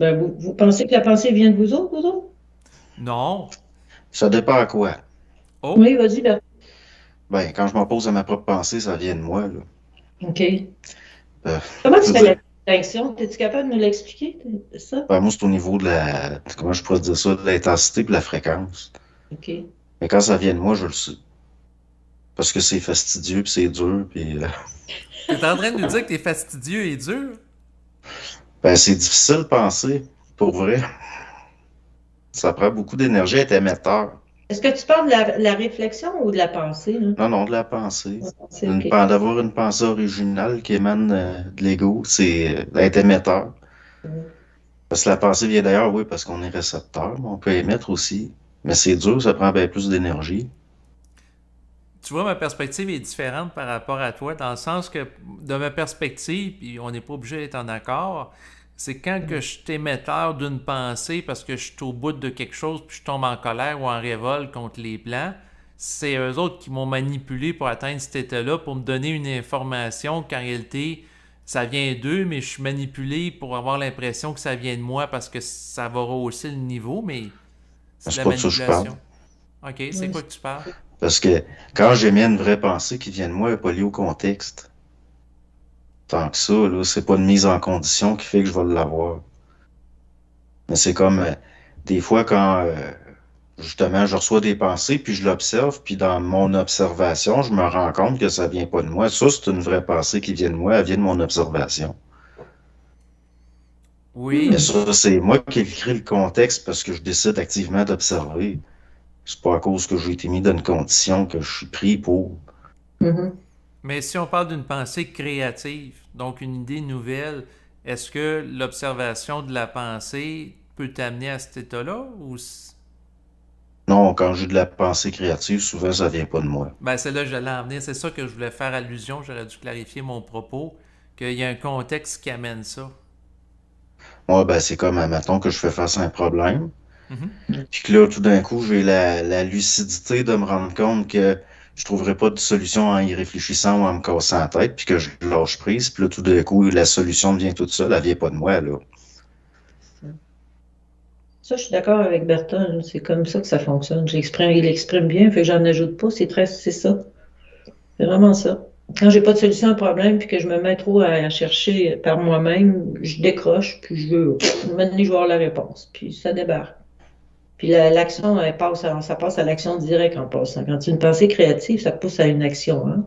Ben, vous pensez que la pensée vient de vous autres? Non. Ça dépend à quoi. Oh, Oui, vas-y, là. Ben, quand je m'oppose à ma propre pensée, ça vient de moi, là. OK. Euh, Comment je tu veux fais la dire, distinction? Es-tu capable de nous l'expliquer, ça? ben, moi, c'est au niveau de comment je pourrais dire ça, de l'intensité et de la fréquence. OK. Mais quand ça vient de moi, je le sais. Parce que c'est fastidieux, puis c'est dur, puis t'es en train de nous dire que t'es fastidieux et dur? ben, c'est difficile de penser, pour vrai. Ça prend beaucoup d'énergie à être émetteur. Est-ce que tu parles de la réflexion ou de la pensée, là? Non, non, de la pensée. La pensée, OK. D'avoir une pensée originale qui émane de l'ego, c'est d'être émetteur. Mhm. Parce que la pensée vient d'ailleurs, oui, parce qu'on est récepteur, mais on peut émettre aussi. Mais c'est dur, ça prend bien plus d'énergie. Tu vois, ma perspective est différente par rapport à toi, dans le sens que, de ma perspective, puis on n'est pas obligé d'être en accord, c'est quand que je suis émetteur d'une pensée parce que je suis au bout de quelque chose, puis je tombe en colère ou en révolte contre les Blancs, c'est eux autres qui m'ont manipulé pour atteindre cet état-là, pour me donner une information qu'en réalité, ça vient d'eux, mais je suis manipulé pour avoir l'impression que ça vient de moi parce que ça va rehausser le niveau, mais Mais c'est de c'est la pas de ça que je parle. manipulation. Ok, c'est Ouais. quoi que tu parles? Parce que quand j'émets une vraie pensée qui vient de moi, elle n'est pas liée au contexte. Tant que ça, là, c'est pas une mise en condition qui fait que je vais l'avoir. Mais c'est comme des fois quand justement je reçois des pensées, puis je l'observe, puis dans mon observation, je me rends compte que ça vient pas de moi. Ça, c'est une vraie pensée qui vient de moi, elle vient de mon observation. Mais Oui. ça, c'est moi qui crée le contexte parce que je décide activement d'observer. C'est pas à cause que j'ai été mis dans une condition que je suis pris pour. Mhm. Mais si on parle d'une pensée créative, donc une idée nouvelle, est-ce que l'observation de la pensée peut t'amener à cet état-là ou Non, quand j'ai de la pensée créative, souvent ça vient pas de moi. ben c'est là que je l'ai emmené, c'est ça que je voulais faire allusion, j'aurais dû clarifier mon propos, qu'il y a un contexte qui amène ça. Moi, ben, c'est comme, admettons que je fais face à un problème. Mhm. Puis que là, tout d'un coup, j'ai la lucidité de me rendre compte que je trouverai pas de solution en y réfléchissant ou en me cassant la tête, puis que je lâche prise. Puis là, tout d'un coup, la solution vient toute seule, elle vient pas de moi, là. Ça, je suis d'accord avec Bertrand. C'est comme ça que ça fonctionne. Il exprime bien, fait que j'en ajoute pas. C'est ça. C'est vraiment ça. Quand j'ai pas de solution à un problème, puis que je me mets trop à chercher par moi-même, je décroche, puis maintenant, je vais avoir la réponse. Puis ça débarque. Puis l'action, ça passe à l'action directe en passant. Quand tu as une pensée créative, ça pousse à une action, hein?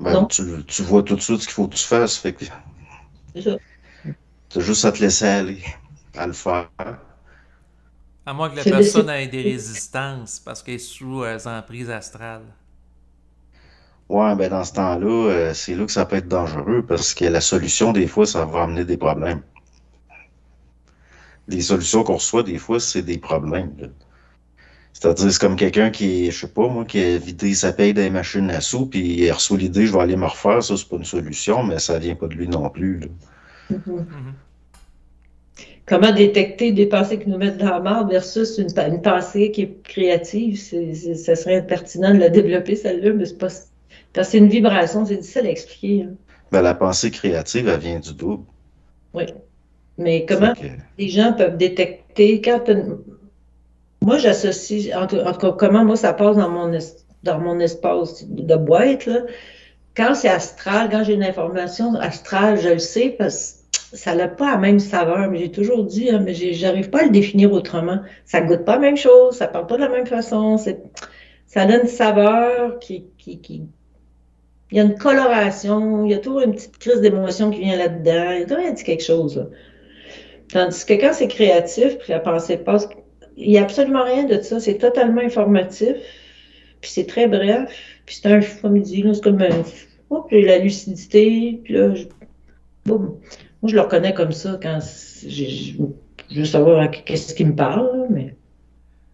Ben, Non? tu vois tout de suite ce qu'il faut que tu fasses, fait que C'est ça. t'as juste à te laisser aller, à le faire. À moins que la C'est laisser. personne ait des résistances parce qu'elle est sous emprise astrale. Ouais, ben, dans ce temps-là, c'est là que ça peut être dangereux, parce que la solution, des fois, ça va amener des problèmes. Les solutions qu'on reçoit, des fois, c'est des problèmes, là. C'est-à-dire, c'est comme quelqu'un qui, je sais pas, moi, qui a vidé sa paye des machines à sous, puis il reçoit l'idée, je vais aller me refaire, ça, c'est pas une solution, mais ça vient pas de lui non plus, là. Mhm. Mhm. Comment détecter des pensées qui nous mettent dans la marde versus une pensée qui est créative? Ça serait pertinent de la développer, celle-là, mais c'est pas. Parce que c'est une vibration, c'est difficile à expliquer, hein. Ben, la pensée créative, elle vient du double. Oui. Mais Fait comment que, les gens peuvent détecter moi, j'associe, en tout cas, comment moi ça passe dans mon espace de boîte, là. Quand c'est astral, quand j'ai une information astrale, je le sais parce que ça n'a pas la même saveur. Mais j'ai toujours dit, hein, mais j'arrive pas à le définir autrement. Ça goûte pas la même chose, ça parle pas de la même façon. Ça donne une saveur il y a une coloration, il y a toujours une petite crise d'émotion qui vient là-dedans. Il y a toujours un petit quelque chose, là. Tandis que quand c'est créatif, puis la pensée passe, il n'y a absolument rien de ça. C'est totalement informatif, puis c'est très bref, puis c'est un, comme il dit, là, c'est comme un, oh, puis la lucidité, puis là, boum. Moi, je le reconnais comme ça quand je veux savoir qu'est-ce qui me parle, là, mais,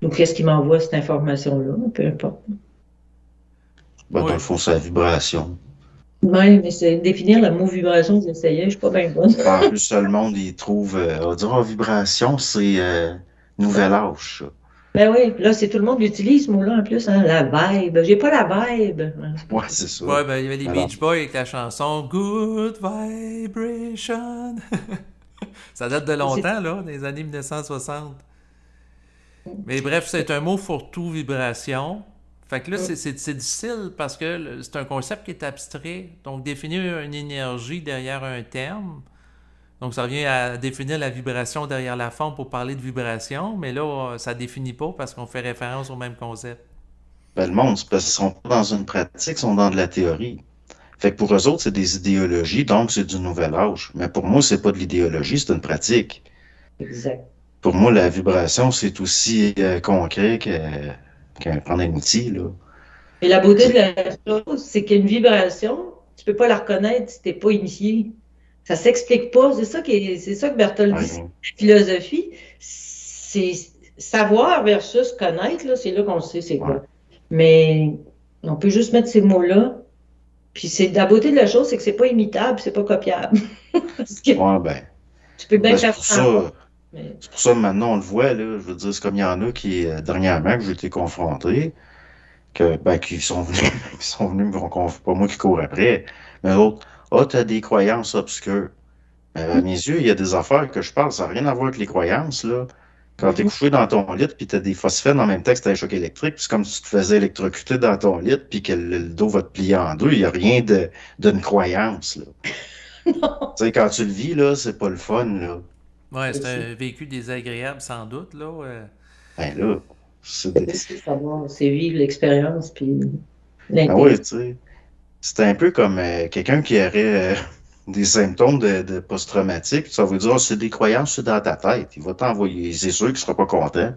ou qu'est-ce qui m'envoie cette information-là, peu importe. ben, dans le Oui. fond, c'est la vibration. Ouais, mais c'est définir le mot vibration, j'essayais, je suis pas bien bonne. En plus, ça, le monde, il trouve, on va dire, oh, vibration, c'est nouvel âge, ça. Ben oui, là, c'est tout le monde l'utilise, ce mot-là, en plus, hein, la vibe. J'ai pas la vibe. Ouais, c'est Ouais, pas ça. c'est ça. Ouais, ben il y avait les Alors, Beach Boys avec la chanson Good Vibration. Ça date de longtemps, là, des années 1960. Mais bref, c'est un mot fourre-tout, vibration. Fait que là, c'est difficile parce que c'est un concept qui est abstrait. Donc, définir une énergie derrière un terme. Donc, ça revient à définir la vibration derrière la forme pour parler de vibration. Mais là, ça définit pas parce qu'on fait référence au même concept. Ben, le monde, c'est parce qu'ils sont pas dans une pratique, ils sont dans de la théorie. Fait que pour eux autres, c'est des idéologies, donc c'est du nouvel âge. Mais pour moi, c'est pas de l'idéologie, c'est une pratique. Exact. Pour moi, la vibration, c'est aussi concret qu'un prendre un outil, là. Et la beauté de la chose, c'est qu'une vibration, tu peux pas la reconnaître si t'es pas initié. Ça s'explique pas. C'est ça que Bertholdi dit. Ouais. La philosophie, c'est savoir versus connaître, là, c'est là qu'on sait c'est quoi. Ouais. Mais on peut juste mettre ces mots-là. Puis c'est la beauté de la chose, c'est que c'est pas imitable, c'est pas copiable. Parce que Ouais, ben, tu peux bien ben, faire ça. Mais... c'est pour ça maintenant on le voit, là. Je veux dire, c'est comme il y en a qui, dernièrement, que j'ai été confronté, qui sont venus, qui sont venus pas moi qui cours après, mais l'autre, ah, t'as des croyances obscures. Mais à mes yeux, il y a des affaires que je parle, ça n'a rien à voir avec les croyances, là. Quand t'es couché dans ton lit, puis t'as des phosphènes en même temps que t'as un choc électrique, puis c'est comme si tu te faisais électrocuter dans ton lit, puis que le dos va te plier en deux, il n'y a rien d'une croyance, là. non. Tu sais, quand tu le vis, là, c'est pas le fun, là. Ouais, c'est un vécu désagréable sans doute, là. Ben là, c'est des... C'est savoir, c'est vivre l'expérience, puis Ben oui, l'intégrer. tu sais, c'est un peu comme quelqu'un qui aurait des symptômes de post-traumatique, ça veut dire, ah, c'est des croyances, c'est dans ta tête. Il va t'envoyer, c'est sûr qu'il sera pas content.